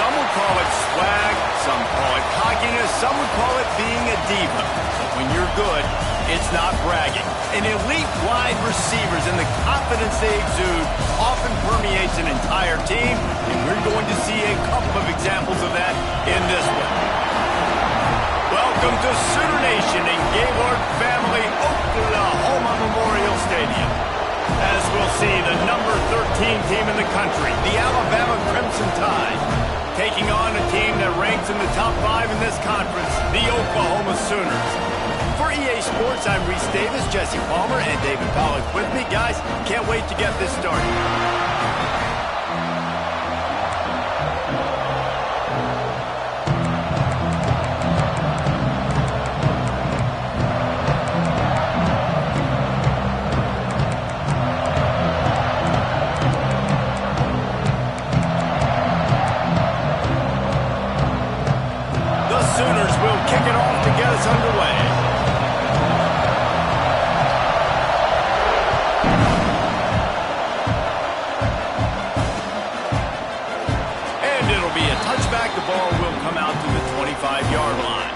Some would call it swag, some call it cockiness, some would call it being a diva. But when you're good, it's not bragging. An elite wide receivers and the confidence they exude often permeates an entire team, and we're going to see a couple of examples of that in this one. Welcome to Sooner Nation in Gaylord Family, Oklahoma Memorial Stadium. As we'll see, the number 13 team in the country, the Alabama Crimson Tide, taking on a team that ranks in the top 5 in this conference, the Oklahoma Sooners. For EA Sports, I'm Reese Davis, Jesse Palmer, and David Pollack with me. Guys, can't wait to get this started. Sooners will kick it off to get us underway. And it'll be a touchback. The ball will come out to the 25-yard line.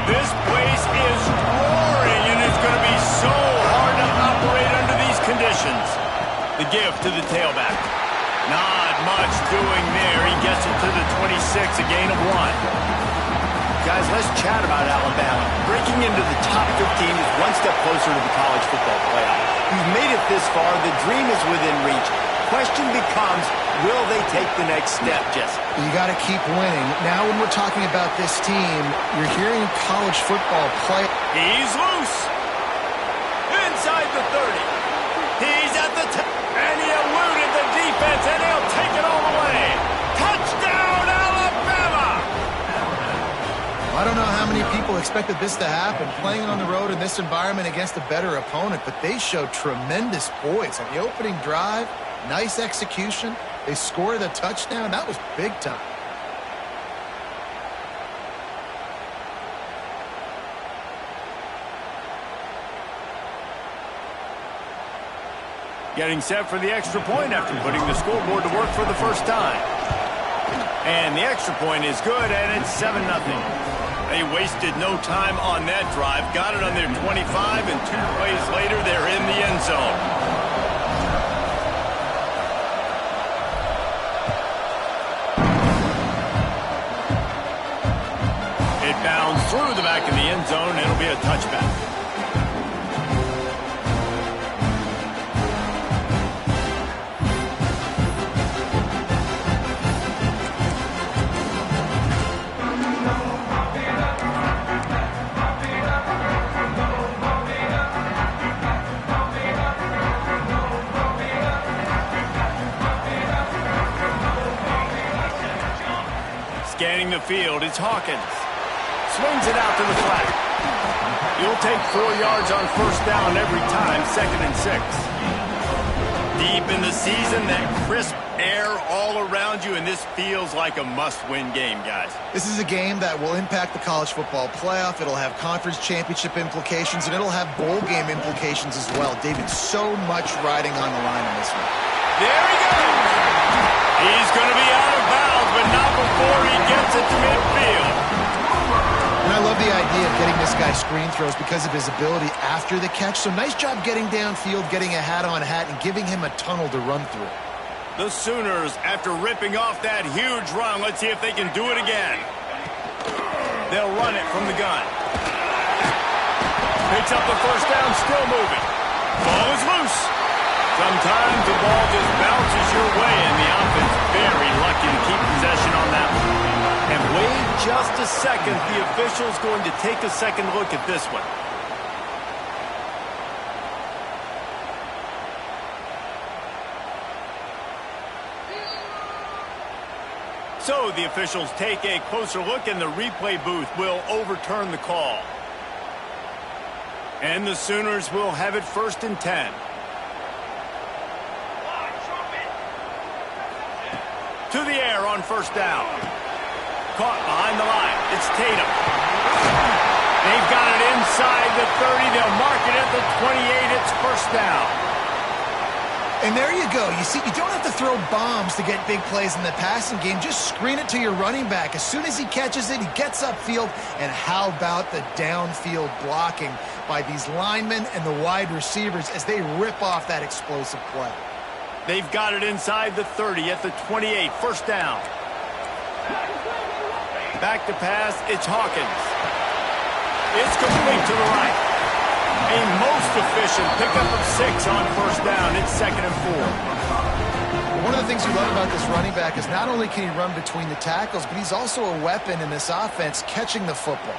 This place is roaring, and it's going to be so conditions. The give to the tailback. Not much doing there. He gets it to the 26, a gain of 1. Guys, let's chat about Alabama. Breaking into the top 15 is one step closer to the college football playoff. You've made it this far. The dream is within reach. Question becomes, will they take the next step, Jesse? You got to keep winning. Now when we're talking about this team, you're hearing college football play. He's loose. Inside the 30. He's at the top, and he eluded the defense, and he'll take it all the way. Touchdown, Alabama! I don't know how many people expected this to happen, playing on the road in this environment against a better opponent, but they showed tremendous poise. On the opening drive, nice execution. They scored a touchdown. That was big time. Getting set for the extra point after putting the scoreboard to work for the first time. And the extra point is good, and it's 7-0. They wasted no time on that drive. Got it on their 25, and 2 plays later, they're in the end zone. It bounds through the back of the end zone, and it'll be a touchback. Scanning the field, it's Hawkins. Swings it out to the flat. You'll take 4 yards on first down every time, 2nd and 6. Deep in the season, that crisp air all around you, and this feels like a must-win game, guys. This is a game that will impact the college football playoff. It'll have conference championship implications, and it'll have bowl game implications as well. David, so much riding on the line in this one. There he goes! He's going to be out of bounds, but not before he gets it to midfield. And I love the idea of getting this guy screen throws because of his ability after the catch. So nice job getting downfield, getting a hat-on-hat, and giving him a tunnel to run through. The Sooners, after ripping off that huge run, let's see if they can do it again. They'll run it from the gun. Picks up the first down, still moving. Ball is loose. Sometimes the ball just bounces your way, and the offense very lucky to keep possession on that one. And wait just a second. The official's going to take a second look at this one. So the officials take a closer look, and the replay booth will overturn the call. And the Sooners will have it 1st and 10. To the air on first down. Caught behind the line. It's Tatum. They've got it inside the 30. They'll mark it at the 28. It's first down. And there you go. You see, you don't have to throw bombs to get big plays in the passing game. Just screen it to your running back. As soon as he catches it, he gets upfield. And how about the downfield blocking by these linemen and the wide receivers as they rip off that explosive play? They've got it inside the 30 at the 28. First down. Back to pass. It's Hawkins. It's complete to the right. A most efficient pickup of 6 on first down. It's 2nd and 4. One of the things you love about this running back is not only can he run between the tackles, but he's also a weapon in this offense catching the football.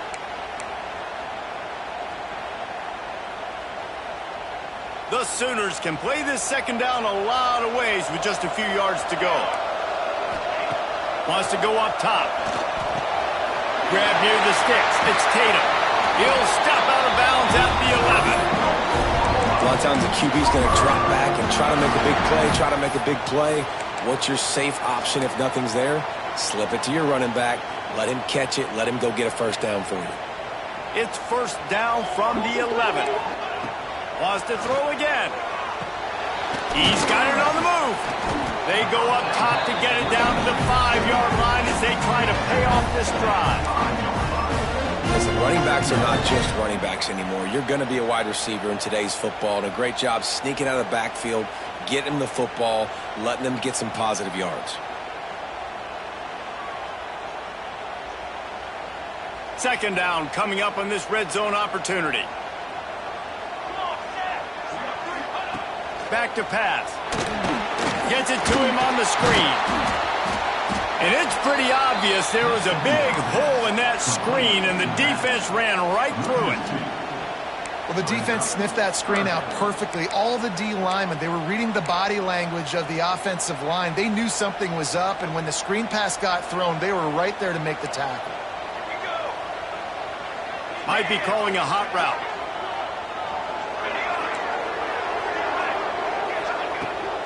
The Sooners can play this second down a lot of ways with just a few yards to go. Wants to go up top. Grab near the sticks. It's Tatum. He'll step out of bounds at the 11. A lot of times the QB's going to drop back and try to make a big play. What's your safe option if nothing's there? Slip it to your running back. Let him catch it. Let him go get a first down for you. It's first down from the 11. Wants to throw again. He's got it on the move. They go up top to get it down to the 5-yard line as they try to pay off this drive. Listen, running backs are not just running backs anymore. You're going to be a wide receiver in today's football, and a great job sneaking out of the backfield, getting the football, letting them get some positive yards. Second down coming up on this red zone opportunity. Back to pass. Gets it to him on the screen. And it's pretty obvious there was a big hole in that screen, and the defense ran right through it. Well, the defense sniffed that screen out perfectly. All the D linemen, they were reading the body language of the offensive line. They knew something was up, and when the screen pass got thrown, they were right there to make the tackle. Might be calling a hot route.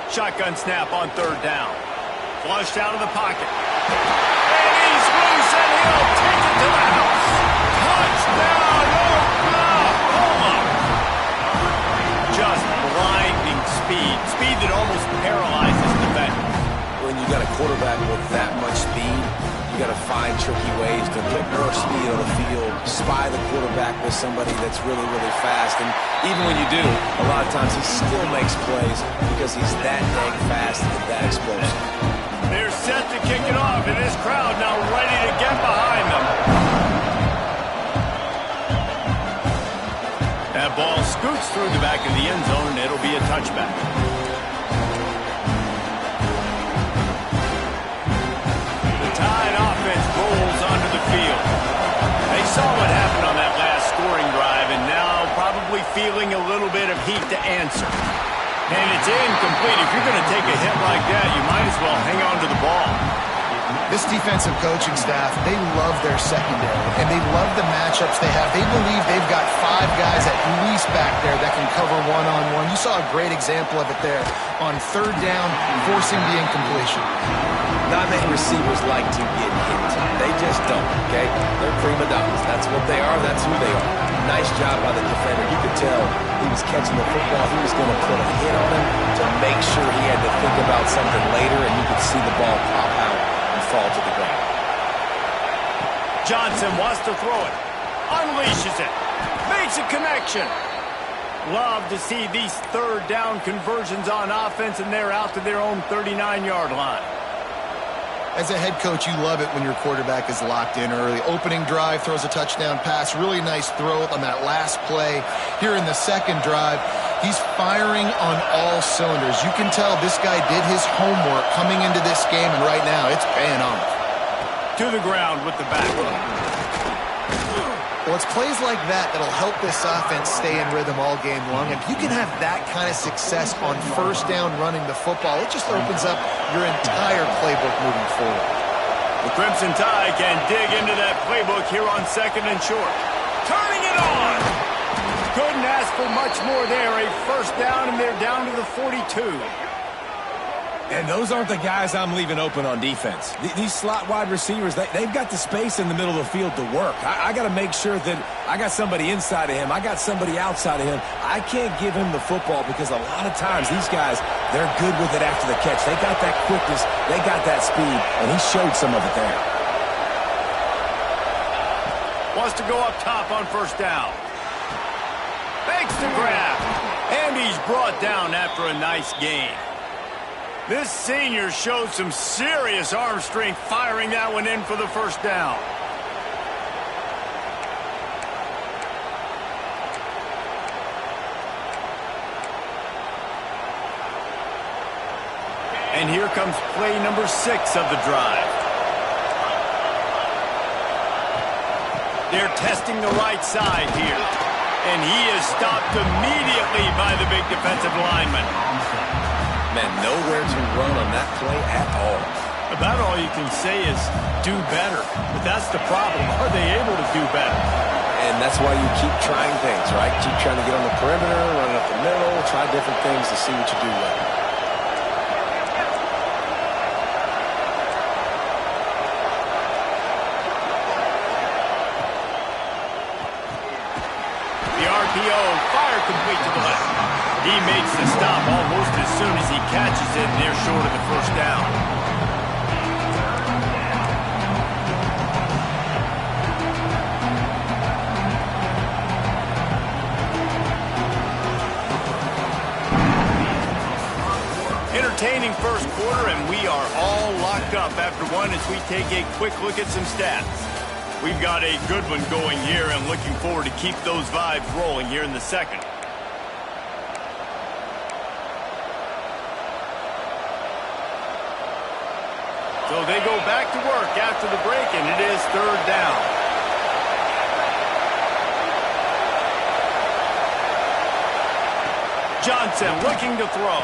Shotgun snap on third down. Flushed out of the pocket. And he's loose, and he'll take it to the house. Touchdown, Oklahoma! Just blinding speed. Speed that almost paralyzes defenders. When you got a quarterback with that much speed, you got to find tricky ways to put more speed the field, spy the quarterback with somebody that's really, really fast. And even when you do, a lot of times he still makes plays because he's that dang fast and that explosive. They're set to kick it off, and this crowd now ready to get behind them. That ball scoots through the back of the end zone, and it'll be a touchback. The Tide offense rolls onto the field. They saw what happened on that last scoring drive, and now probably feeling a little bit of heat to answer. And it's incomplete. If you're going to take a hit like that, you might as well hang on to the ball. This defensive coaching staff, they love their secondary, and they love the matchups they have. They believe they've got 5 guys at least back there that can cover one-on-one. You saw a great example of it there on 3rd down, forcing the incompletion. Not many receivers like to get hit. They just don't, okay? They're prima donnas. That's what they are. That's who they are. Nice job by the defender. You could tell he was catching the football. He was going to put a hit on him to make sure he had to think about something later, and you could see the ball pop out and fall to the ground. Johnson wants to throw it. Unleashes it. Makes a connection. Love to see these 3rd down conversions on offense, and they're out to their own 39-yard line. As a head coach, you love it when your quarterback is locked in early. Opening drive, throws a touchdown pass. Really nice throw on that last play. Here in the 2nd drive, he's firing on all cylinders. You can tell this guy did his homework coming into this game, and right now it's paying off. To the ground with the back. Well, it's plays like that that'll help this offense stay in rhythm all game long. If you can have that kind of success on 1st down running the football, it just opens up your entire playbook moving forward. The Crimson Tide can dig into that playbook here on 2nd and short. Turning it on! Couldn't ask for much more there. A 1st down, and they're down to the 42. And those aren't the guys I'm leaving open on defense. These slot wide receivers, they've got the space in the middle of the field to work. I got to make sure that I got somebody inside of him. I got somebody outside of him. I can't give him the football because a lot of times these guys, they're good with it after the catch. They got that quickness. They got that speed, and he showed some of it there. Wants to go up top on 1st down. Makes the grab. And he's brought down after a nice gain. This senior showed some serious arm strength firing that one in for the 1st down. And here comes play number 6 of the drive. They're testing the right side here. And he is stopped immediately by the big defensive lineman. Man, nowhere to run on that play at all. About all you can say is do better. But that's the problem. Are they able to do better? And that's why you keep trying things, right? Keep trying to get on the perimeter, run up the middle, try different things to see what you do well. The RPO, fire complete to the left. He makes the stop almost as soon as he catches it, and they're short of the 1st down. Entertaining 1st quarter, and we are all locked up after one as we take a quick look at some stats. We've got a good one going here, and looking forward to keep those vibes rolling here in the 2nd. So they go back to work after the break, and it is 3rd down. Johnson looking to throw.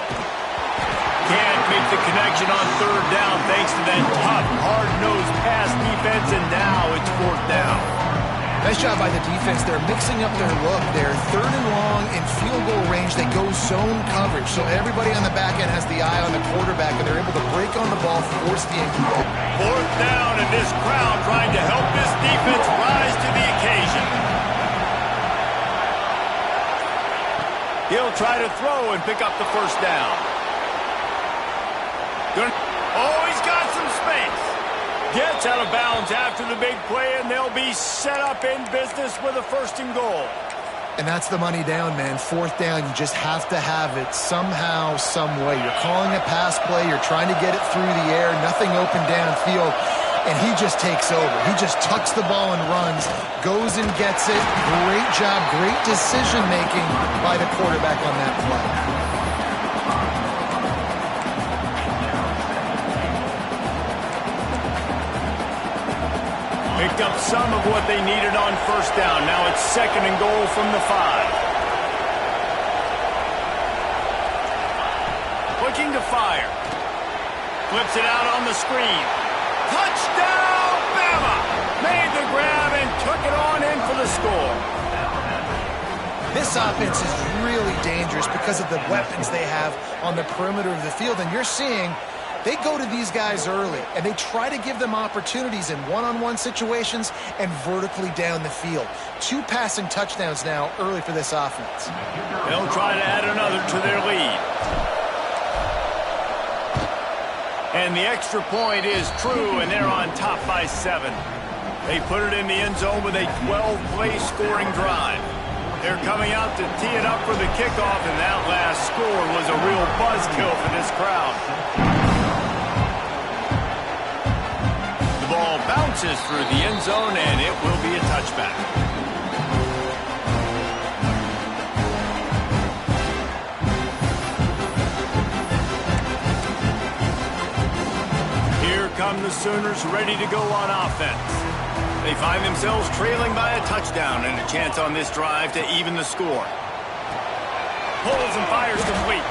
Can't make the connection on 3rd down thanks to that tough, hard-nosed pass defense, and now it's 4th down. Nice job by the defense. They're mixing up their look. They're 3rd and long in field goal range. They go zone coverage, so everybody on the back end has the eye on the quarterback, and they're able to break on the ball, force the incompletion. 4th down, and this crowd trying to help this defense rise to the occasion. He'll try to throw and pick up the 1st down. Oh, he's got some space. Gets out of bounds after the big play, and they'll be set up in business with a 1st and goal. And that's the money down, man. 4th down, you just have to have it somehow, some way. You're calling a pass play. You're trying to get it through the air. Nothing open downfield. And he just takes over. He just tucks the ball and runs, goes and gets it. Great job, great decision-making by the quarterback on that play. Picked up some of what they needed on 1st down. Now it's 2nd and goal from the 5. Looking to fire. Flips it out on the screen. Touchdown, Bama! Made the grab and took it on in for the score. This offense is really dangerous because of the weapons they have on the perimeter of the field. And you're seeing they go to these guys early, and they try to give them opportunities in one-on-one situations and vertically down the field. 2 passing touchdowns now early for this offense. They'll try to add another to their lead. And the extra point is true, and they're on top by 7. They put it in the end zone with a 12-play scoring drive. They're coming out to tee it up for the kickoff, and that last score was a real buzzkill for this crowd. The ball bounces through the end zone, and it will be a touchback. Here come the Sooners ready to go on offense. They find themselves trailing by a touchdown and a chance on this drive to even the score. Pulls and fires complete.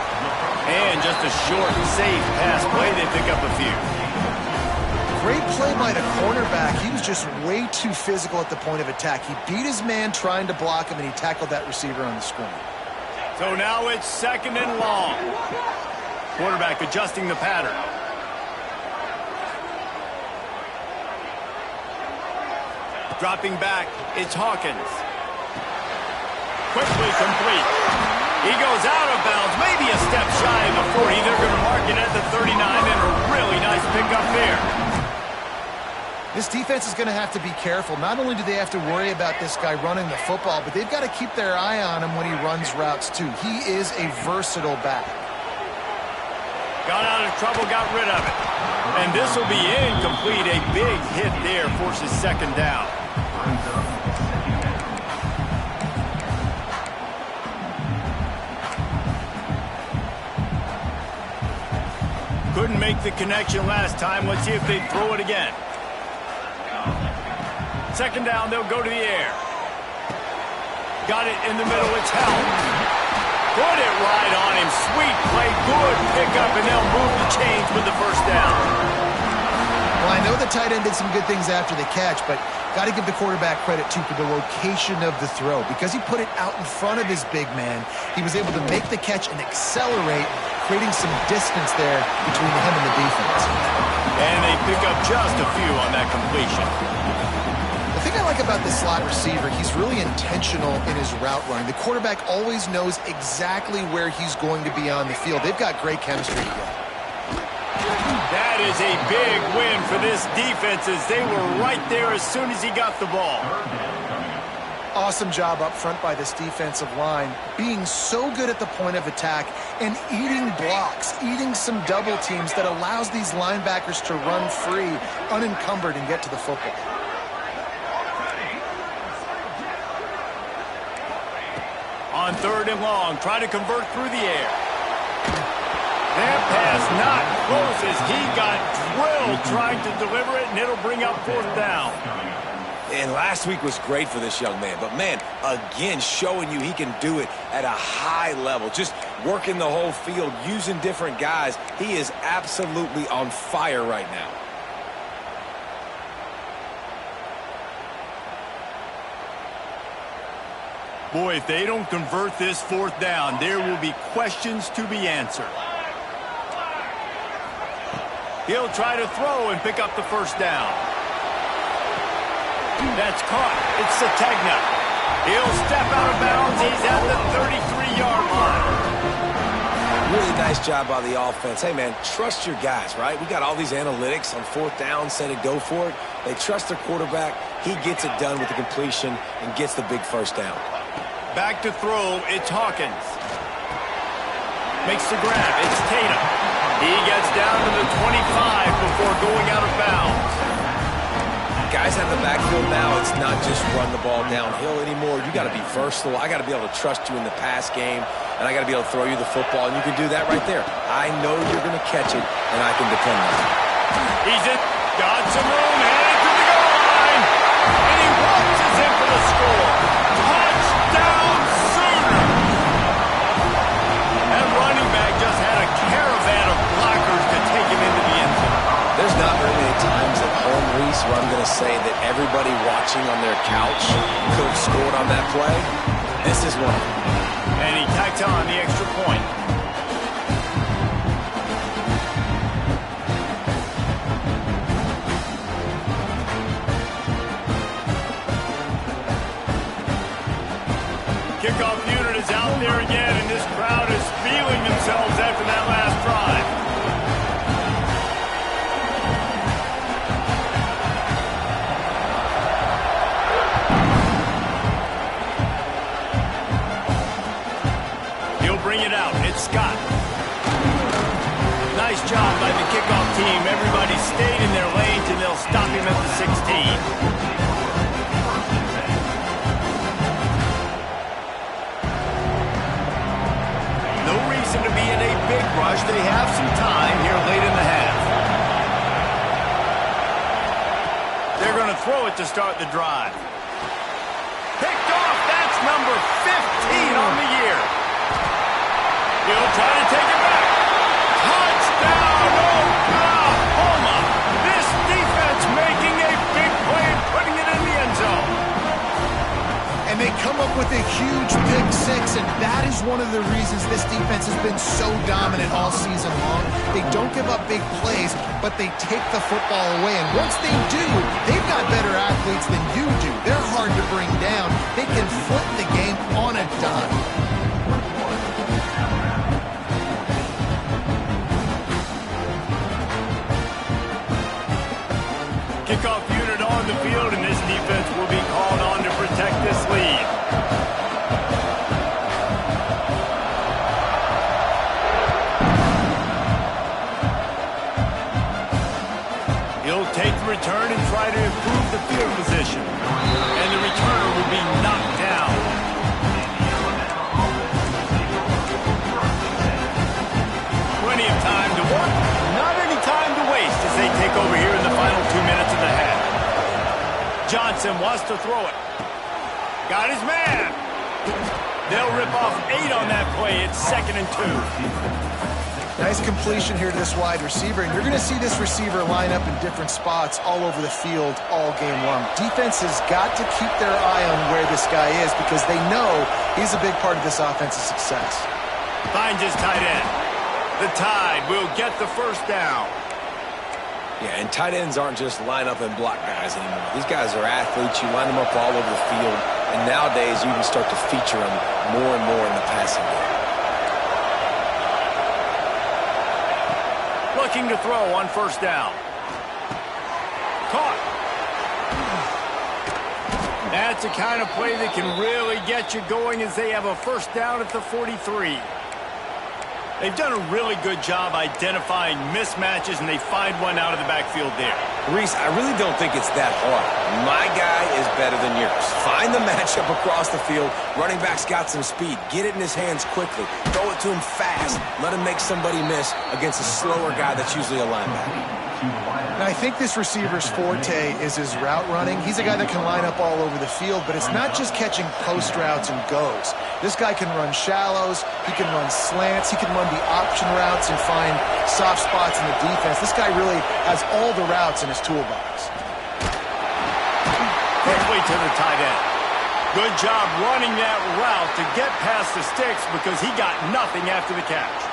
And just a short, safe pass play. They pick up a few. Great play by the cornerback. He was just way too physical at the point of attack. He beat his man trying to block him, and he tackled that receiver on the screen. So now it's 2nd and long. Quarterback adjusting the pattern. Dropping back, it's Hawkins. Quickly complete. He goes out of bounds, maybe a step shy of the 40. They're going to mark it at the 39, and a really nice pickup there. This defense is going to have to be careful. Not only do they have to worry about this guy running the football, but they've got to keep their eye on him when he runs routes, too. He is a versatile back. Got out of trouble, got rid of it. And this will be incomplete. A big hit there forces 2nd down. Couldn't make the connection last time. Let's see if they throw it again. 2nd down, they'll go to the air. Got it in the middle, it's held. Put it right on him. Sweet play, good pickup, and they'll move the chains with the 1st down. Well, I know the tight end did some good things after the catch, but got to give the quarterback credit, too, for the location of the throw. Because he put it out in front of his big man, he was able to make the catch and accelerate, creating some distance there between him and the defense. And they pick up just a few on that completion. The thing I like about this slot receiver, he's really intentional in his route running. The quarterback always knows exactly where he's going to be on the field. They've got great chemistry together. That is a big win for this defense as they were right there as soon as he got the ball. Awesome job up front by this defensive line, being so good at the point of attack and eating blocks, eating some double teams that allows these linebackers to run free, unencumbered, and get to the football. On 3rd and long, try to convert through the air. That pass not close as he got drilled trying to deliver it, and it'll bring up 4th down. And last week was great for this young man. But, man, again, showing you he can do it at a high level. Just working the whole field, using different guys. He is absolutely on fire right now. Boy, if they don't convert this 4th down, there will be questions to be answered. He'll try to throw and pick up the 1st down. That's caught. It's Sategna. He'll step out of bounds. He's at the 33-yard line. Really nice job by the offense. Hey, man, trust your guys, right? We got all these analytics on fourth down, say to go for it. They trust their quarterback. He gets it done with the completion and gets the big first down. Back to throw, it's Hawkins. Makes the grab, it's Tatum. He gets down to the 25 before going out of bounds. Guys out of the backfield now, it's not just run the ball downhill anymore. You got to be versatile. I got to be able to trust you in the pass game, and I got to be able to throw you the football, and you can do that right there. I know you're going to catch it, and I can depend on it. He's in, got some room, headed to the goal line, and he waltzes in for the score. Touchdown, Sooner! That running back just had a caravan of blockers to take him into the end zone. There's not very many times at home, Reese, where I'm going to say that everybody watching on their couch could have scored on that play. This is one of them. And he tacks on the extra point. Kickoff unit is out there again, and this crowd is feeling themselves after that last drive. Bring it out. It's Scott. Nice job by the kickoff team. Everybody stayed in their lanes, and they'll stop him at the 16. No reason to be in a big rush. They have some time here late in the half. They're going to throw it to start the drive. Picked off. That's number 15 on the year. He'll try to take it back. Touchdown, Oklahoma. This defense making a big play and putting it in the end zone. And they come up with a huge pick six, and that is one of the reasons this defense has been so dominant all season long. They don't give up big plays, but they take the football away. And once they do, they've got better athletes than you do. They're hard to bring down. They can flip the game on a dime. Kickoff unit on the field, and this defense will be called on to protect this lead. He'll take the return and try to improve the field position. And the returner will be knocked down. Plenty of time to work. Not any time to waste as they take over here in the final 2 minutes of the half. Johnson wants to throw it. Got his man. They'll rip off 8 on that play. It's 2nd and 2. Nice completion here to this wide receiver, and you're going to see this receiver line up in different spots all over the field all game long. Defense has got to keep their eye on where this guy is because they know he's a big part of this offense's success. Finds his tight end. The Tide will get the first down. Yeah, and tight ends aren't just line up and block guys anymore. These guys are athletes. You line them up all over the field, and nowadays you can start to feature them more and more in the passing game. Looking to throw on first down. Caught. That's the kind of play that can really get you going as they have a first down at the 43. They've done a really good job identifying mismatches, and they find one out of the backfield there. Reese, I really don't think it's that hard. My guy is better than yours. Find the matchup across the field. Running back's got some speed. Get it in his hands quickly. Throw it to him fast. Let him make somebody miss against a slower guy that's usually a linebacker. And I think this receiver's forte is his route running. He's a guy that can line up all over the field, but it's not just catching post routes and goes. This guy can run shallows, he can run slants, he can run the option routes and find soft spots in the defense. This guy really has all the routes in his toolbox. Quickly to the tight end. Good job running that route to get past the sticks because he got nothing after the catch.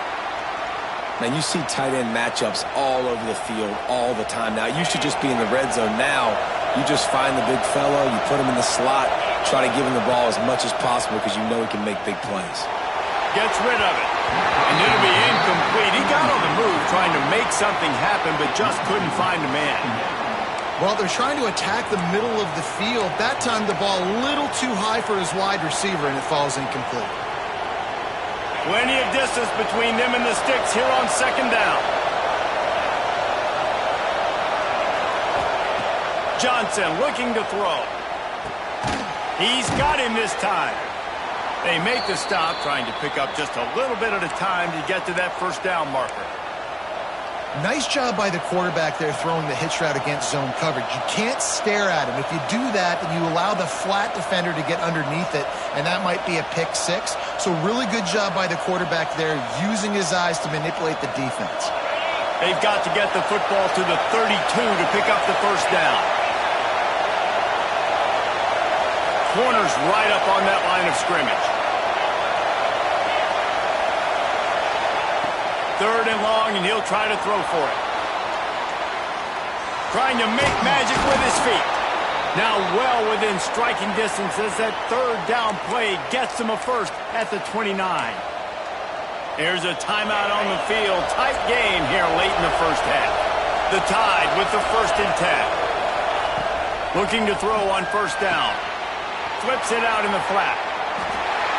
Man, you see tight end matchups all over the field all the time. Now, it used to just be in the red zone. Now, you just find the big fellow, you put him in the slot, try to give him the ball as much as possible because you know he can make big plays. Gets rid of it. And it'll be incomplete. He got on the move trying to make something happen, but just couldn't find a man. Well, they're trying to attack the middle of the field. That time the ball a little too high for his wide receiver, and it falls incomplete. Plenty of distance between them and the sticks here on second down. Johnson looking to throw. He's got him this time. They make the stop, trying to pick up just a little bit at a time to get to that first down marker. Nice job by the quarterback there throwing the hitch route against zone coverage. You can't stare at him. If you do that, then you allow the flat defender to get underneath it, and that might be a pick six. So really good job by the quarterback there, using his eyes to manipulate the defense. They've got to get the football to the 32 to pick up the first down. Corner's right up on that line of scrimmage. Third and long, and he'll try to throw for it. Trying to make magic with his feet. Now well within striking distance as that third down play gets him a first at the 29. There's a timeout on the field. Tight game here late in the first half. The Tide with the 1st and 10. Looking to throw on first down. Flips it out in the flat.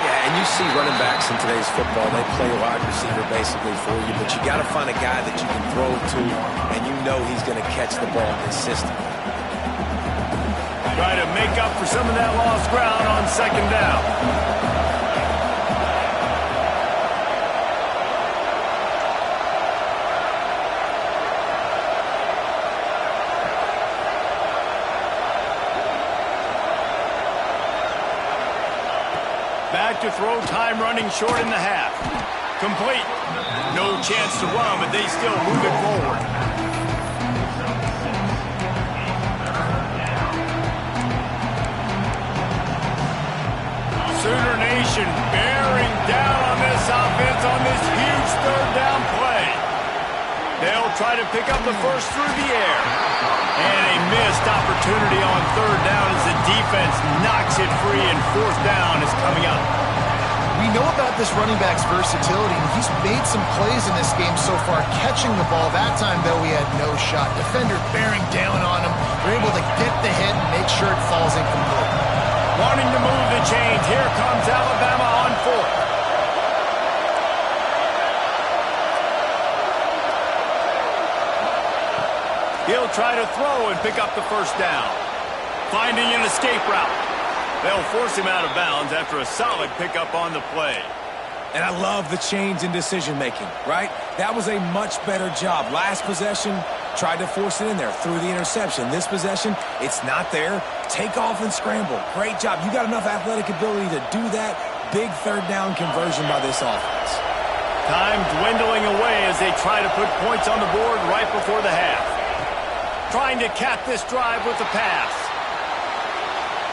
Yeah, and you see running backs in today's football, they play wide receiver basically for you, but you got to find a guy that you can throw to, and you know he's going to catch the ball consistently. Try to make up for some of that lost ground on second down. Back to throw, time running short in the half. Complete. No chance to run, but they still move it forward. Sooner Nation bearing down on this offense on this huge third down play. They'll try to pick up the first through the air. And a missed opportunity on third down as the defense knocks it free, and fourth down is coming up. We know about this running back's versatility, and he's made some plays in this game so far, catching the ball. That time, though, he had no shot. Defender bearing down on him. They're able to get the hit and make sure it falls incomplete. Wanting to move the chains. Here comes Alabama on fourth. He'll try to throw and pick up the first down. Finding an escape route. They'll force him out of bounds after a solid pickup on the play. And I love the change in decision-making, right? That was a much better job. Last possession, tried to force it in there, threw the interception. This possession, it's not there. Take off and scramble. Great job. You got enough athletic ability to do that. Big third down conversion by this offense. Time dwindling away as they try to put points on the board right before the half. Trying to cap this drive with the pass.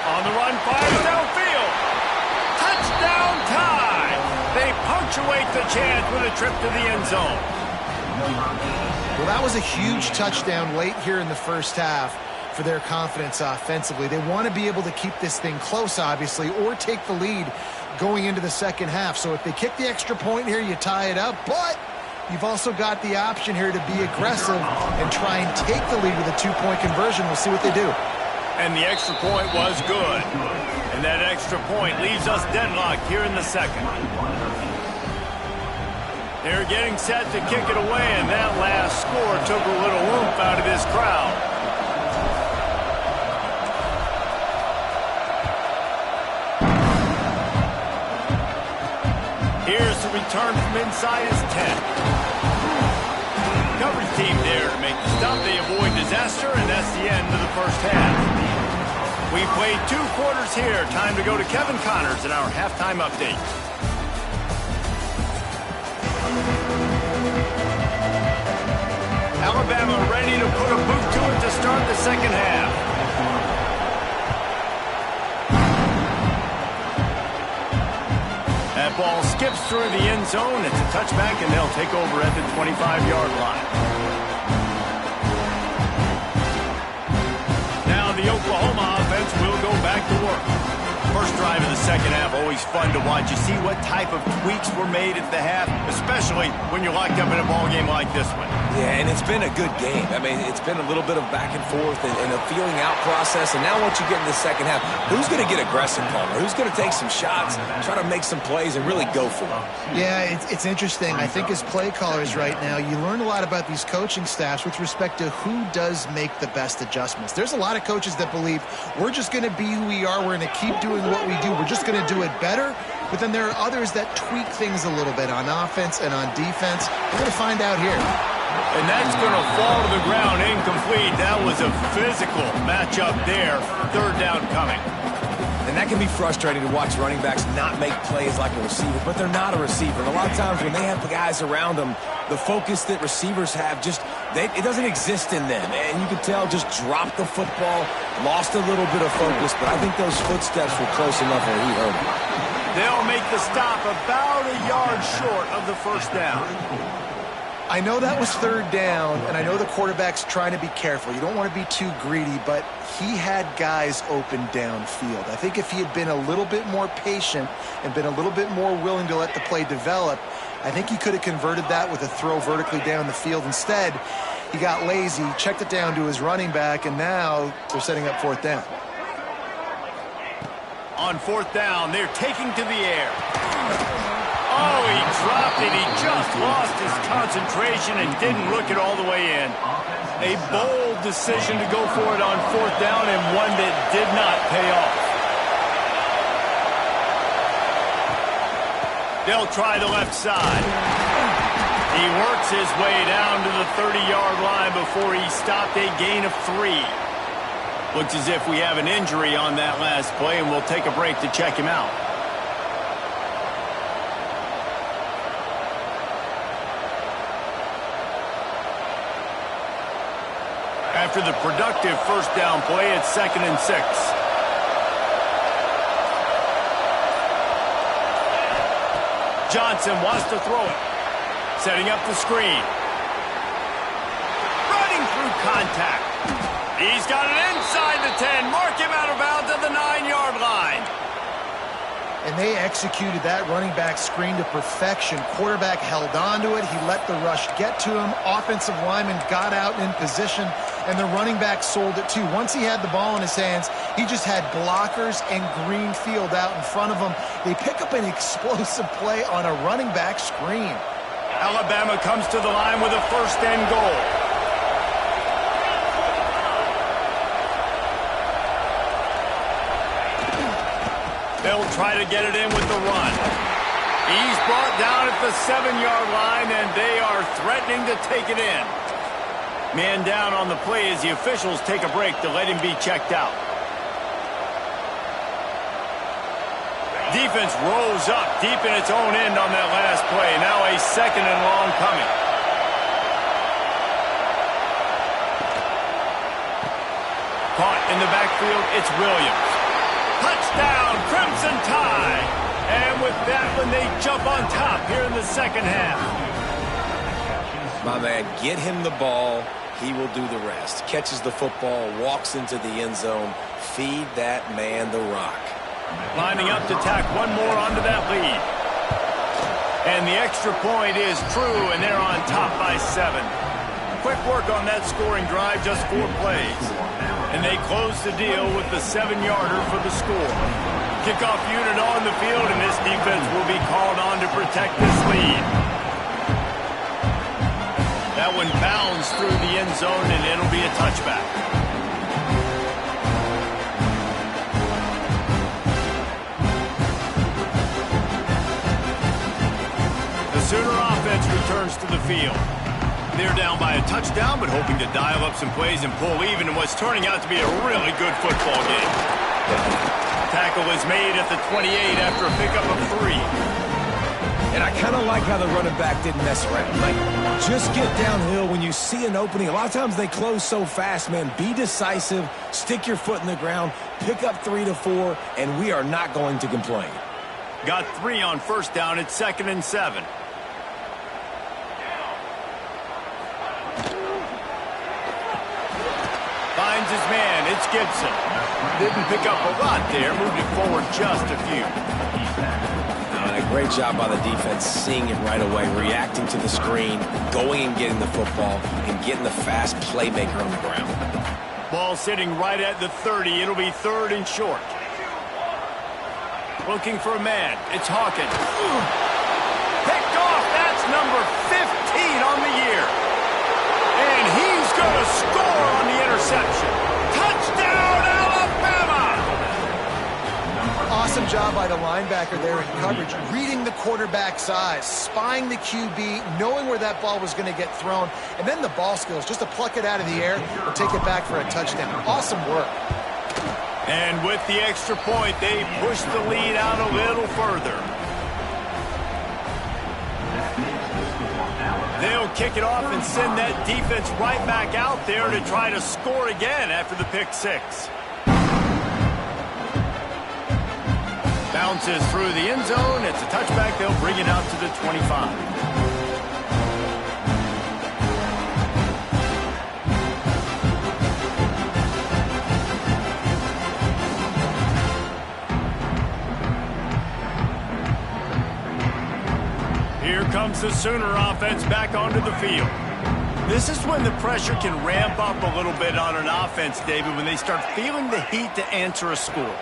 On the run, fires downfield. Touchdown Tide. They punctuate the chance with a trip to the end zone. Well, that was a huge touchdown late here in the first half for their confidence offensively. They want to be able to keep this thing close, obviously, or take the lead going into the second half. So if they kick the extra point here, you tie it up. But you've also got the option here to be aggressive and try and take the lead with a two-point conversion. We'll see what they do. And the extra point was good. And that extra point leaves us deadlocked here in the second. They're getting set to kick it away, and that last score took a little oomph out of this crowd. Here's the return from inside his 10. Coverage team there to make the stop. They avoid disaster, and that's the end of the first half. We played 2 quarters here. Time to go to Kevin Connors in our halftime update. Alabama ready to put a boot to it to start the second half. That ball skips through the end zone. It's a touchback, and they'll take over at the 25-yard line. Now the Oklahoma offense will go back to work. First drive drive of the second half, always fun to watch. You see what type of tweaks were made at the half, especially when you're locked up in a ball game like this one. Yeah, and it's been a good game. I mean, it's been a little bit of back and forth and a feeling out process. And now once you get in the second half, who's going to get aggressive, Palmer? Who's going to take some shots, try to make some plays, and really go for it? Yeah, it's interesting. I think as play callers right now, you learn a lot about these coaching staffs with respect to who does make the best adjustments. There's a lot of coaches that believe we're just going to be who we are. We're going to keep doing what we do. We're just going to do it better. But then there are others that tweak things a little bit on offense and on defense. We're going to find out here. And that's going to fall to the ground incomplete. That was a physical matchup there. Third down coming. And that can be frustrating to watch running backs not make plays like a receiver, but they're not a receiver. And a lot of times when they have the guys around them, the focus that receivers have it doesn't exist in them. And you can tell just dropped the football, lost a little bit of focus, but I think those footsteps were close enough where he heard them. They'll make the stop about a yard short of the first down. I know that was third down, and I know the quarterback's trying to be careful. You don't want to be too greedy, but he had guys open downfield. I think if he had been a little bit more patient and been a little bit more willing to let the play develop, I think he could have converted that with a throw vertically down the field. Instead, he got lazy, checked it down to his running back, and now they're setting up fourth down. On fourth down, they're taking to the air. Oh, he dropped it. He just lost his concentration and didn't look it all the way in. A bold decision to go for it on fourth down and one that did not pay off. They'll try the left side. He works his way down to the 30-yard line before he stopped a gain of 3. Looks as if we have an injury on that last play, and we'll take a break to check him out. After the productive first down play, it's 2nd and 6. Johnson wants to throw it. Setting up the screen. Running through contact. He's got it inside the 10. Mark him out of bounds at the 9-yard line. And they executed that running back screen to perfection. Quarterback held on to it. He let the rush get to him. Offensive lineman got out in position, and the running back sold it too. Once he had the ball in his hands, he just had blockers and green field out in front of him. They pick up an explosive play on a running back screen. Alabama comes to the line with a 1st and goal. They'll try to get it in with the run. He's brought down at the 7-yard line, and they are threatening to take it in. Man down on the play as the officials take a break to let him be checked out. Defense rose up deep in its own end on that last play. Now a 2nd and long coming. Caught in the backfield, it's Williams. Touchdown, Crimson Tide. And with that one, they jump on top here in the second half. My man, get him the ball. He will do the rest. Catches the football, walks into the end zone. Feed that man the rock. Lining up to tack one more onto that lead. And the extra point is true, and they're on top by 7. Quick work on that scoring drive, just 4 plays. And they close the deal with the 7-yarder for the score. Kickoff unit on the field, and this defense will be called on to protect this lead. That one bounds through the end zone, and it'll be a touchback. The Sooner offense returns to the field. They're down by a touchdown, but hoping to dial up some plays and pull even in what's turning out to be a really good football game. Tackle is made at the 28 after a pickup of 3. And I kind of like how the running back didn't mess around. Like, just get downhill when you see an opening. A lot of times they close so fast, man. Be decisive, stick your foot in the ground, pick up 3 to 4, and we are not going to complain. Got 3 on first down. It's 2nd and 7. Finds his man. It's Gibson. Didn't pick up a lot there, moved it forward just a few. And a great job by the defense seeing it right away, reacting to the screen, going and getting the football, and getting the fast playmaker on the ground. Ball sitting right at the 30. It'll be 3rd and short. Looking for a man. It's Hawkins. Picked off. That's number 15 on the year. And he's going to score on the interception. Touchdown, Alabama! Awesome job by the linebacker there in coverage, reading the quarterback's eyes, spying the QB, knowing where that ball was going to get thrown, and then the ball skills just to pluck it out of the air or take it back for a touchdown. Awesome work. And with the extra point, they push the lead out a little further. They'll kick it off and send that defense right back out there to try to score again after the pick 6. Bounces through the end zone. It's a touchback. They'll bring it out to the 25. Here comes the Sooner offense back onto the field. This is when the pressure can ramp up a little bit on an offense, David, when they start feeling the heat to answer a score.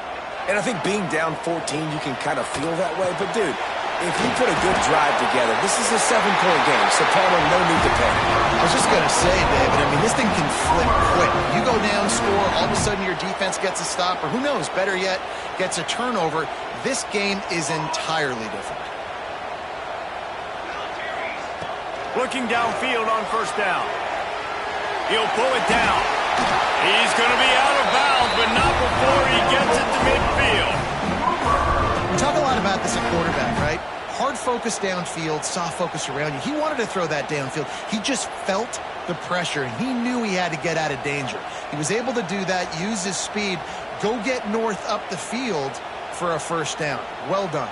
And I think being down 14, you can kind of feel that way. But, dude, if you put a good drive together, this is a 7-point game. So, Palmer, no need to panic. I was just going to say, David, I mean, this thing can flip quick. You go down, score, all of a sudden your defense gets a stop, or who knows, better yet, gets a turnover. This game is entirely different. Looking downfield on 1st down. He'll pull it down. He's going to be out of bounds, but not before he gets it to midfield. We talk a lot about this at quarterback, right? Hard focus downfield, soft focus around you. He wanted to throw that downfield. He just felt the pressure, and he knew he had to get out of danger. He was able to do that, use his speed, go get north up the field for a 1st down. Well done.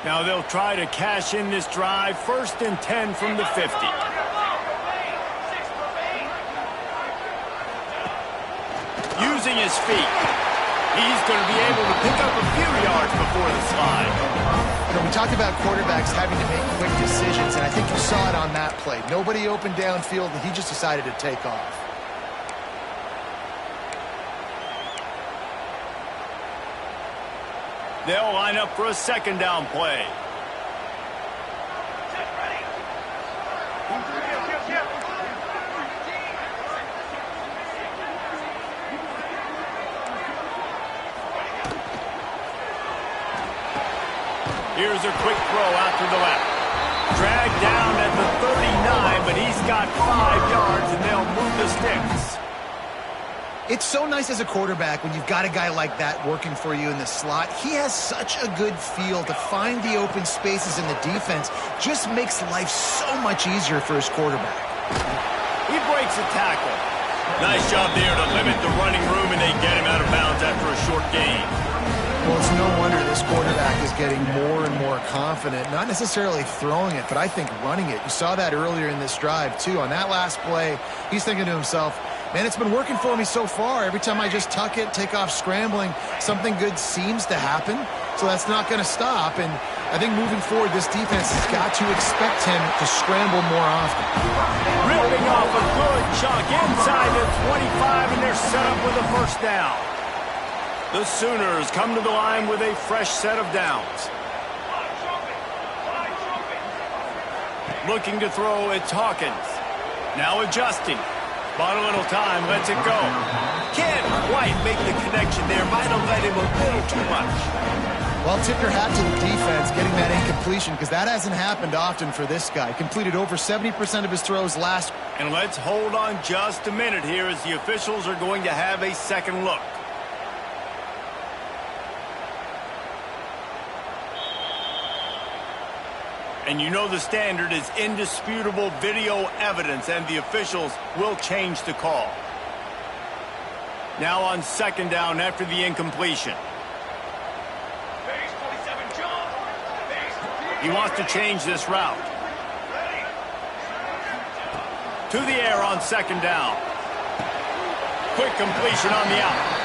Now they'll try to cash in this drive. 1st and 10 from the 50. Using his feet. He's going to be able to pick up a few yards before the slide. You know, we talked about quarterbacks having to make quick decisions, and I think you saw it on that play. Nobody open downfield, and he just decided to take off. They'll line up for a 2nd down play. Here's a quick throw out to the left. Dragged down at the 39, but he's got 5 yards, and they'll move the sticks. It's so nice as a quarterback when you've got a guy like that working for you in the slot. He has such a good feel to find the open spaces in the defense. Just makes life so much easier for his quarterback. He breaks a tackle. Nice job there to limit the running room, and they get him out of bounds after a short gain. Well, it's no wonder this quarterback is getting more and more confident, not necessarily throwing it, but I think running it. You saw that earlier in this drive, too. On that last play, he's thinking to himself, man, it's been working for me so far. Every time I just tuck it, take off scrambling, something good seems to happen. So that's not going to stop. And I think moving forward, this defense has got to expect him to scramble more often. Ripping off a good chunk inside the 25, and they're set up with a 1st down. The Sooners come to the line with a fresh set of downs. Looking to throw, it's Hawkins. Now adjusting. Bought a little time, lets it go. Can't quite make the connection there. Might have let him a little too much. Well, tip your hat to the defense getting that incompletion, because that hasn't happened often for this guy. Completed over 70% of his throws last. And let's hold on just a minute here as the officials are going to have a second look. And you know the standard is indisputable video evidence, and the officials will change the call. Now on 2nd down after the incompletion. He wants to change this route. To the air on 2nd down. Quick completion on the out.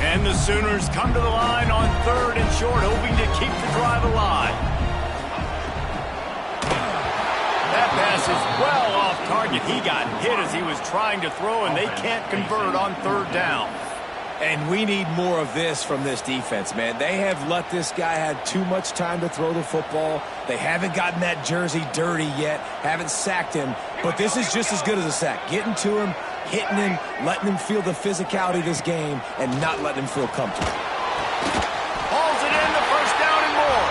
And the Sooners come to the line on 3rd and short, hoping to keep the drive alive. That pass is well off target. He got hit as he was trying to throw, and they can't convert on 3rd down. And we need more of this from this defense, man. They have let this guy have too much time to throw the football. They haven't gotten that jersey dirty yet, haven't sacked him. But this is just as good as a sack. Getting to him, hitting him, letting him feel the physicality of this game, and not letting him feel comfortable. Hauls it in, the first down and more.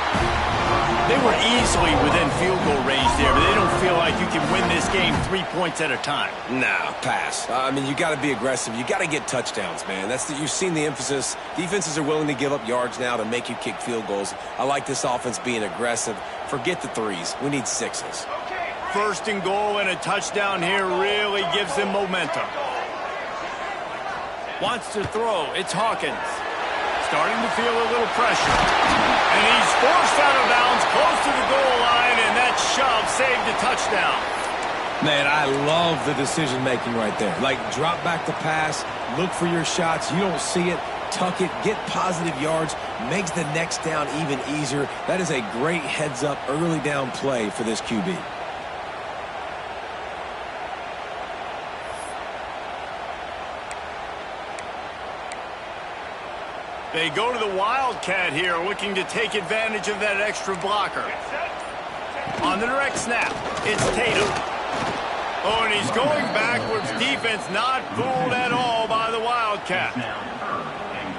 They were easily within field goal range there, but they don't feel like you can win this game 3 points at a time. Nah, pass. I mean, you got to be aggressive. You got to get touchdowns, man. You've seen the emphasis. Defenses are willing to give up yards now to make you kick field goals. I like this offense being aggressive. Forget the 3s. We need 6s. 1st and goal, and a touchdown here really gives them momentum. Wants to throw. It's Hawkins. Starting to feel a little pressure. And he's forced out of bounds close to the goal line, and that shove saved a touchdown. Man, I love the decision-making right there. Like, drop back the pass, look for your shots. You don't see it, tuck it, get positive yards, makes the next down even easier. That is a great heads-up early down play for this QB. They go to the Wildcat here, looking to take advantage of that extra blocker. On the direct snap, it's Tatum. Oh, and he's going backwards. Defense not fooled at all by the Wildcat.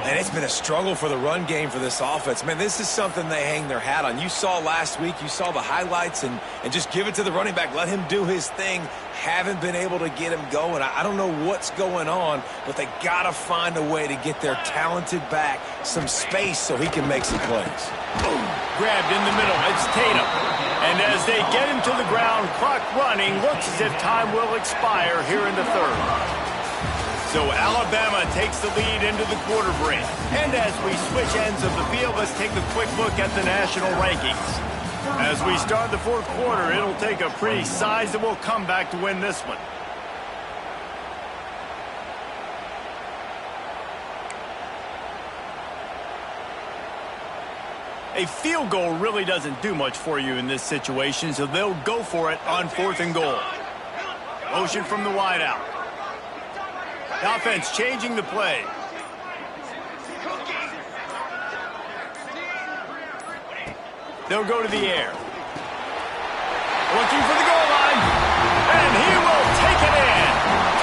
And it's been a struggle for the run game for this offense. Man, this is something they hang their hat on. You saw last week, you saw the highlights, and just give it to the running back. Let him do his thing. Haven't been able to get him going. I don't know what's going on, but they got to find a way to get their talented back some space so he can make some plays. Boom. Grabbed in the middle. It's Tatum. And as they get him to the ground, clock running, looks as if time will expire here in the 3rd. So Alabama takes the lead into the quarter break. And as we switch ends of the field, let's take a quick look at the national rankings. As we start the 4th quarter, it'll take a pretty sizable comeback to win this one. A field goal really doesn't do much for you in this situation, so they'll go for it on 4th and goal. Motion from the wide out. The offense changing the play. They'll go to the air. Looking for the goal line. And he will take it in.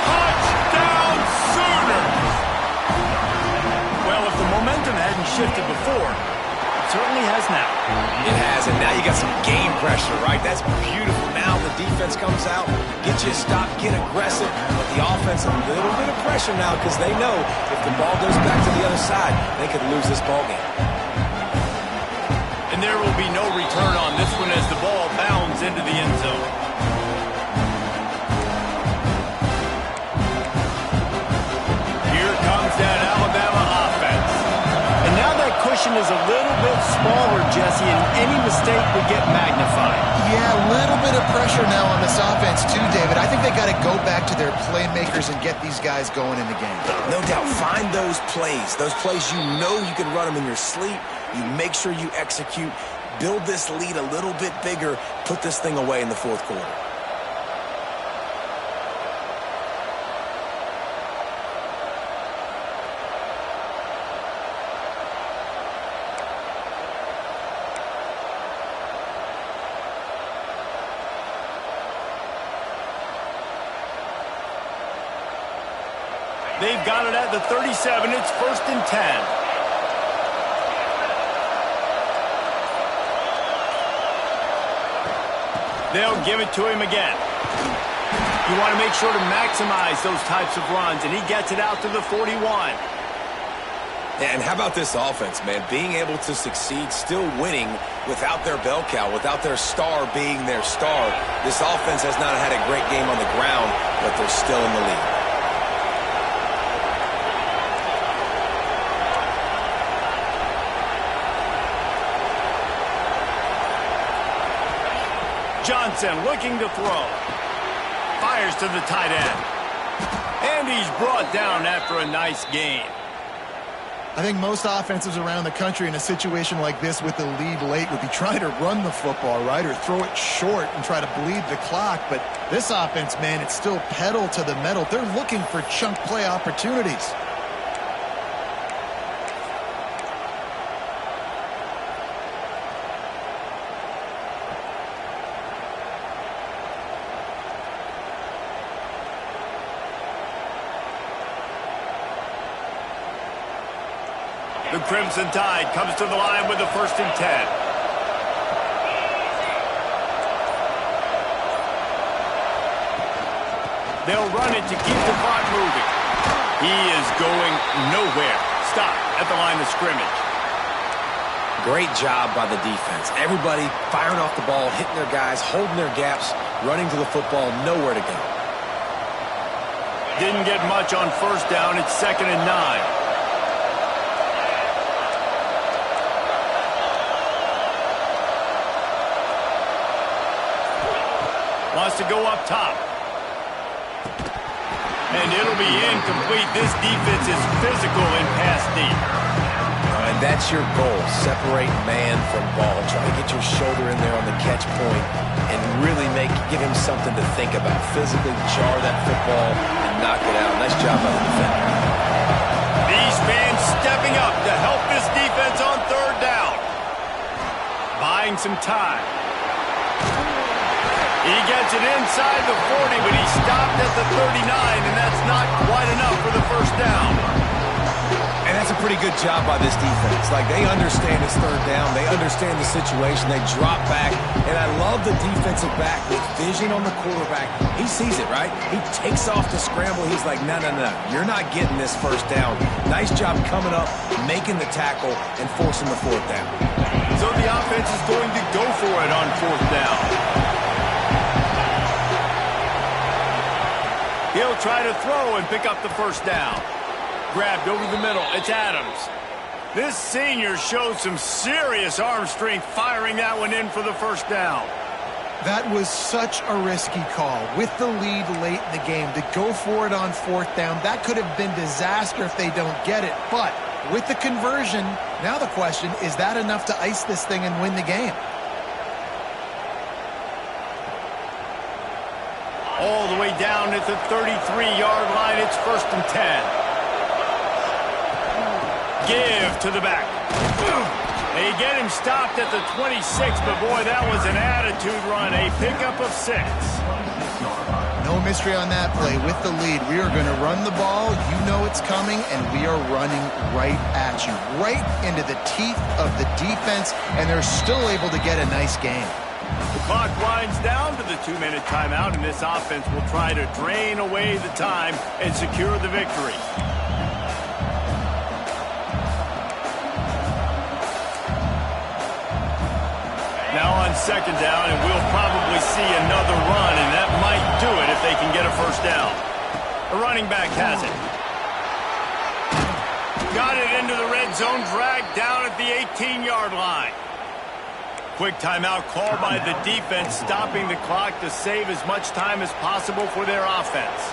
Touchdown Sooners. Well, if the momentum hadn't shifted before, it certainly has now. It has, and now you got some game pressure, right? That's beautiful. Now the defense comes out, get you a stop, get aggressive, but the offense a little bit of pressure now because they know if the ball goes back to the other side, they could lose this ball game. And there will be no return on this one as the ball bounds into the end zone. Here comes that Alabama offense. And now that cushion is a little bit smaller, Jesse, and any mistake would get magnified. Yeah, a little bit of pressure now on this offense too, David. I think they got to go back to their playmakers and get these guys going in the game. No doubt. Find those plays you know you can run them in your sleep. You make sure you execute. Build this lead a little bit bigger. Put this thing away in the 4th quarter. They've got it at the 37. It's 1st and 10. They'll give it to him again. You want to make sure to maximize those types of runs, and he gets it out to the 41. And how about this offense, man? Being able to succeed, still winning without their bell cow, without their star being their star. This offense has not had a great game on the ground, but they're still in the lead. defense and looking to throw. Fires to the tight end. And he's brought down after a nice gain. I think most offenses around the country in a situation like this with the lead late would be trying to run the football, right, or throw it short and try to bleed the clock. But this offense, man, it's still pedal to the metal. They're looking for chunk play opportunities. The Crimson Tide comes to the line with the 1st and 10. They'll run it to keep the clock moving. He is going nowhere. Stop at the line of scrimmage. Great job by the defense. Everybody firing off the ball, hitting their guys, holding their gaps, running to the football, nowhere to go. Didn't get much on 1st down. It's 2nd and 9. Wants to go up top. And it'll be incomplete. This defense is physical in pass deep. And that's your goal. Separate man from ball. Try to get your shoulder in there on the catch point and really give him something to think about. Physically jar that football and knock it out. Nice job by the defender. These fans stepping up to help this defense on 3rd down. Buying some time. He gets it inside the 40, but he stopped at the 39, and that's not quite enough for the 1st down. And that's a pretty good job by this defense. Like, they understand it's 3rd down. They understand the situation. They drop back. And I love the defensive back with vision on the quarterback. He sees it, right? He takes off the scramble. He's like, no, no, no. You're not getting this 1st down. Nice job coming up, making the tackle, and forcing the 4th down. So the offense is going to go for it on 4th down. He'll try to throw and pick up the 1st down. Grabbed over the middle. It's Adams. This senior shows some serious arm strength firing that one in for the 1st down. That was such a risky call. With the lead late in the game, to go for it on 4th down, that could have been disaster if they don't get it. But with the conversion, now the question, is that enough to ice this thing and win the game? All the way down at the 33-yard line, it's 1st and 10. Give to the back. They get him stopped at the 26, but boy, that was an attitude run, a pickup of 6. No mystery on that play. With the lead, we are going to run the ball. You know it's coming, and we are running right at you, right into the teeth of the defense, and they're still able to get a nice game. The clock winds down to the 2-minute timeout, and this offense will try to drain away the time and secure the victory. Now on 2nd down, and we'll probably see another run, and that might do it if they can get a 1st down. The running back has it. Got it into the red zone, dragged down at the 18-yard line. Quick timeout called by the defense, stopping the clock to save as much time as possible for their offense.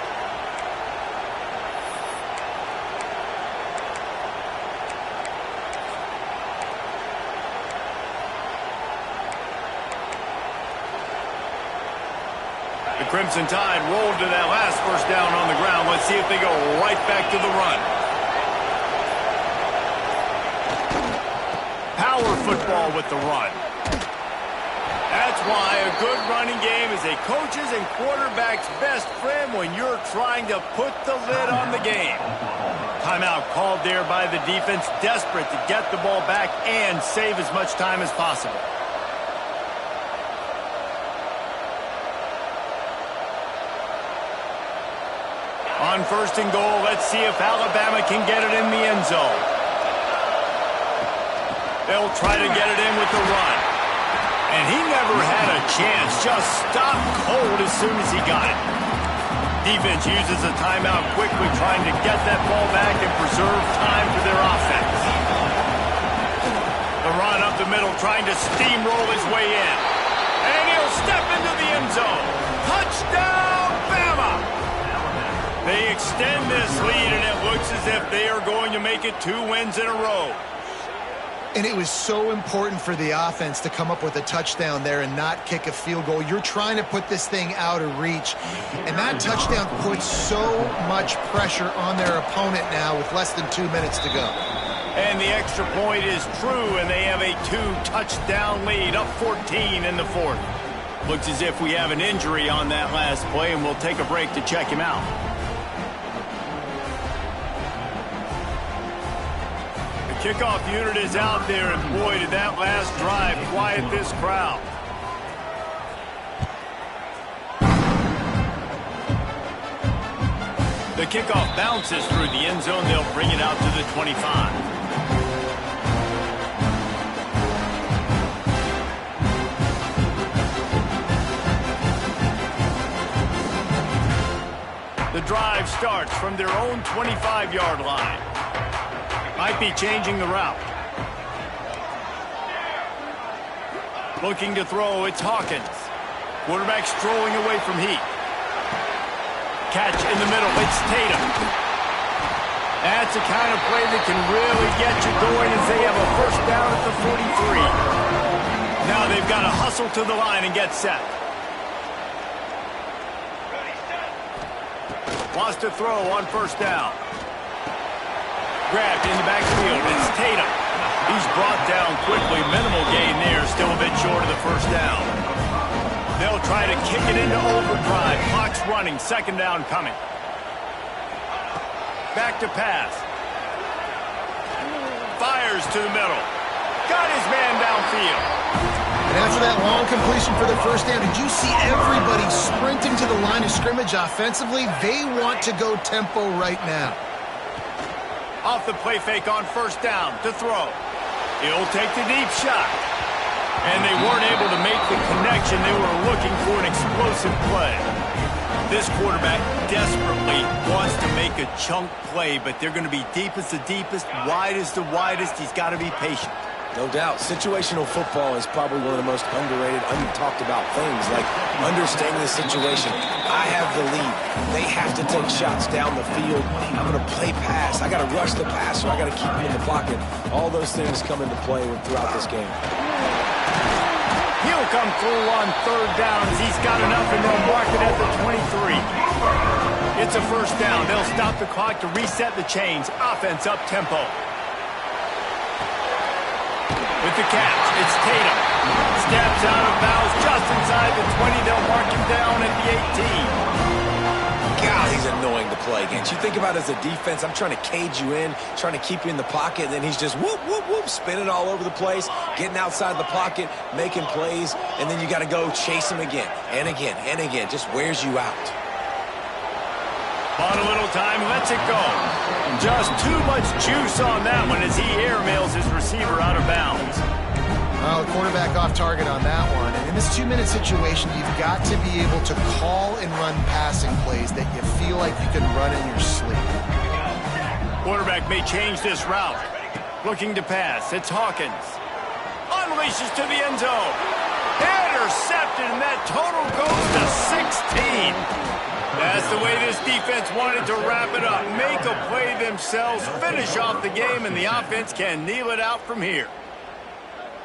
The Crimson Tide rolled to that last 1st down on the ground. Let's see if they go right back to the run. Power football with the run. That's why a good running game is a coach's and quarterback's best friend when you're trying to put the lid on the game. Timeout called there by the defense, desperate to get the ball back and save as much time as possible. On 1st and goal, let's see if Alabama can get it in the end zone. They'll try to get it in with the run. And he never had a chance, just stopped cold as soon as he got it. Defense uses a timeout quickly, trying to get that ball back and preserve time for their offense. The run up the middle, trying to steamroll his way in. And he'll step into the end zone. Touchdown, Bama! They extend this lead, and it looks as if they are going to make it 2 wins in a row. And it was so important for the offense to come up with a touchdown there and not kick a field goal. You're trying to put this thing out of reach. And that touchdown puts so much pressure on their opponent now with less than 2 minutes to go. And the extra point is true, and they have a 2-touchdown lead, up 14 in the fourth. Looks as if we have an injury on that last play, and we'll take a break to check him out. Kickoff unit is out there, and boy, did that last drive quiet this crowd. The kickoff bounces through the end zone. They'll bring it out to the 25. The drive starts from their own 25-yard line. Might be changing the route. Looking to throw, it's Hawkins. Quarterback strolling away from Heat. Catch in the middle, it's Tatum. That's the kind of play that can really get you going as they have a first down at the 43. Now they've got to hustle to the line and get set. Wants to throw on first down. Grabbed in the backfield. It's Tatum. He's brought down quickly. Minimal gain there. Still a bit short of the first down. They'll try to kick it into overdrive. Clock's running. Second down coming. Back to pass. Fires to the middle. Got his man downfield. And after that long completion for the first down, did you see everybody sprinting to the line of scrimmage offensively? They want to go tempo right now. Off the play fake on first down to throw. He'll take the deep shot. And they weren't able to make the connection. They were looking for an explosive play. This quarterback desperately wants to make a chunk play, but they're going to be deep as the deepest, wide as the widest. He's got to be patient. No doubt. Situational football is probably one of the most underrated, untalked about things, like understanding the situation. I have the lead. They have to take shots down the field. I'm going to play pass. I got to rush the passer. I got to keep him in the pocket. All those things come into play throughout this game. He'll come through on third down as he's got enough, and they'll mark it at the 23. It's a first down. They'll stop the clock to reset the chains. Offense up tempo. With the catch, it's Tatum. Steps out of bounds just inside the 20. They'll mark him down at the 18. God, he's annoying to play against. You think about it as a defense, I'm trying to cage you in, trying to keep you in the pocket, and then he's just whoop, whoop, whoop, spinning all over the place, getting outside the pocket, making plays, and then you got to go chase him again and again and again. Just wears you out. On a little time, lets it go. Just too much juice on that one as he airmails his receiver out of bounds. Well, the quarterback off target on that one. And in this 2-minute situation, you've got to be able to call and run passing plays that you feel like you can run in your sleep. Quarterback may change this route. Looking to pass. It's Hawkins. Unleashes to the end zone. Intercepted, and that total goes to 16. That's the way this defense wanted to wrap it up. Make a play themselves, finish off the game, and the offense can kneel it out from here.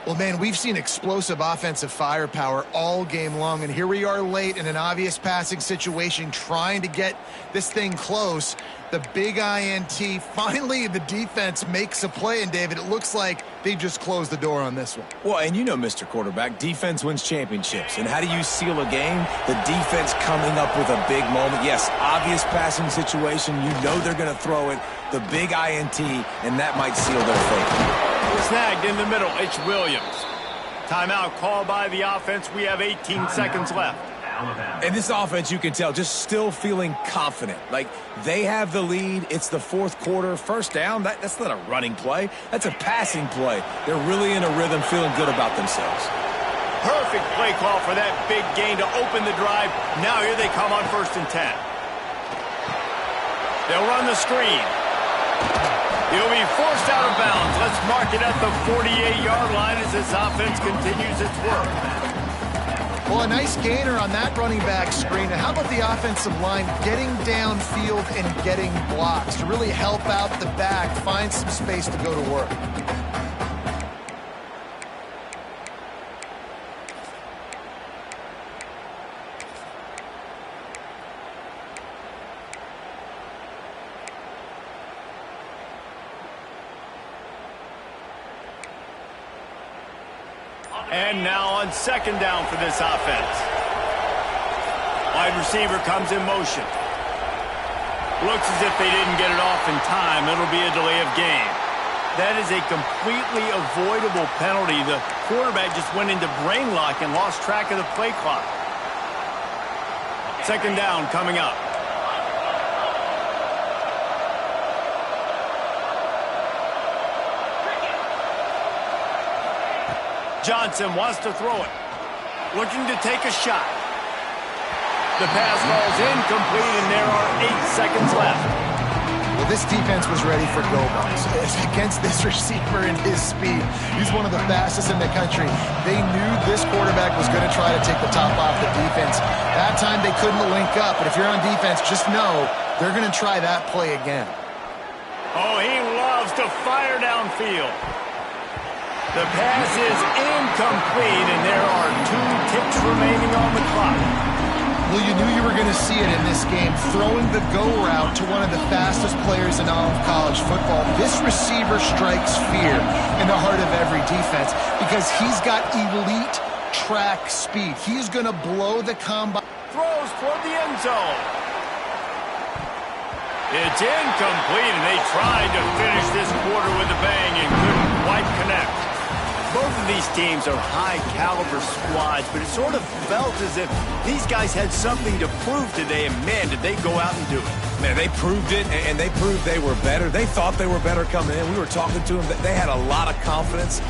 Well, man, we've seen explosive offensive firepower all game long, and here we are late in an obvious passing situation trying to get this thing close. The big INT. Finally, the defense makes a play, and, David, it looks like they just closed the door on this one. Well, and you know, Mr. Quarterback, defense wins championships. And how do you seal a game? The defense coming up with a big moment. Yes, obvious passing situation. You know they're going to throw it. The big INT, and that might seal their fate. Snagged in the middle. It's Williams. Timeout called by the offense. We have 18 seconds left. And this offense, you can tell, just still feeling confident. Like, they have the lead. It's the fourth quarter. First down, that's not a running play. That's a passing play. They're really in a rhythm, feeling good about themselves. Perfect play call for that big gain to open the drive. Now here they come on 1st and 10. They'll run the screen. He'll be forced out of bounds. Let's mark it at the 48-yard line as this offense continues its work. Well, a nice gainer on that running back screen. And how about the offensive line getting downfield and getting blocks to really help out the back, find some space to go to work. And now on second down for this offense. Wide receiver comes in motion. Looks as if they didn't get it off in time. It'll be a delay of game. That is a completely avoidable penalty. The quarterback just went into brain lock and lost track of the play clock. Second down coming up. Johnson wants to throw it. Looking to take a shot. The pass falls incomplete, and there are 8 seconds left. Well, this defense was ready for go-bumps. Against this receiver and his speed, he's one of the fastest in the country. They knew this quarterback was going to try to take the top off the defense. That time they couldn't link up, but if you're on defense, just know they're going to try that play again. Oh, he loves to fire downfield. The pass is incomplete, and there are 2 ticks remaining on the clock. Well, you knew you were going to see it in this game, throwing the go route to one of the fastest players in all of college football. This receiver strikes fear in the heart of every defense because he's got elite track speed. He's going to blow the combine. Throws toward the end zone. It's incomplete, and they tried to finish this quarter with a bang and couldn't quite connect. Both of these teams are high-caliber squads, but it sort of felt as if these guys had something to prove today, and, man, did they go out and do it. Man, they proved it, and they proved they were better. They thought they were better coming in. We were talking to them. They had a lot of confidence.